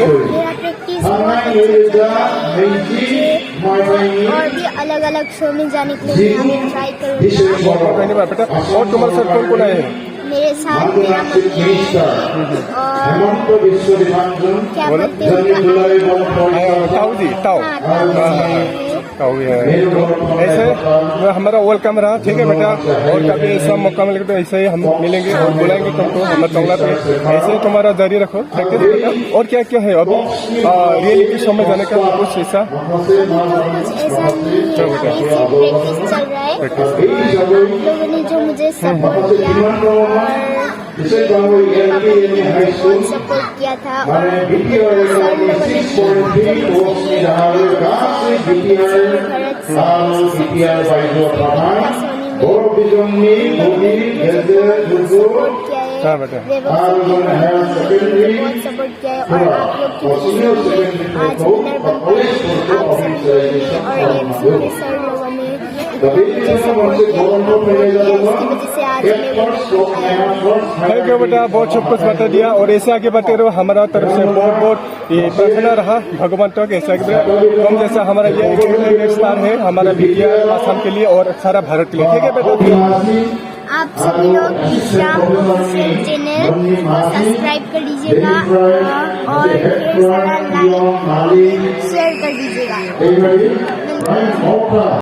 मेरा प्रैक्टिस और भी अलग अलग शो में जाने के लिए मैं ट्राई करूँगा। और तुम्हारे साथ कौन कौन आए? मेरे साथ मेरा मम्मी और क्या बोलते हैं ताऊ जी, ताऊ है। ऐसे हमारा वेलकम रहा, ठीक है बेटा। और कभी ऐसा मौका मिलेगा तो ऐसे ही हम मिलेंगे और बुलाएंगे तुमको हमारे चौला पे। ऐसे ही तुम्हारा जारी रखो प्रैक्टिस बेटा। और क्या क्या है अभी रियलिटी शो में जाने का कुछ ऐसा? कुछ ऐसा नहीं है, अभी प्रैक्टिस चल रहा है। आप लोगों ने जो मुझे सपोर्ट किया बहुत सपोर्ट किया था और सर लोगों ने हाँ बेटा। बहुत सपोर्ट किया है और आप लोग की वजह से आज विनर बन पाए। आप सभी लोगों ने और एमसी के सर लोगों ने मुझे सपोर्ट किया, इसकी वजह से आज मैं विनर बन पाया। थैंक यू बेटा, बहुत सब कुछ बता दिया और ऐसे आगे बढ़ते रहो। हमारा तरफ से बहुत बहुत ये प्रार्थना रहा भगवान तक ऐसा कम जैसा हमारा ये स्टार है हमारा मीडिया आसाम के लिए और सारा भारत के लिए, ठीक है बेटा। आप सभी लोग विश्राम ऑफिशियल चैनल को सब्सक्राइब कर लीजिएगा और ढेर सारा लाइक शेयर कर दीजिएगा।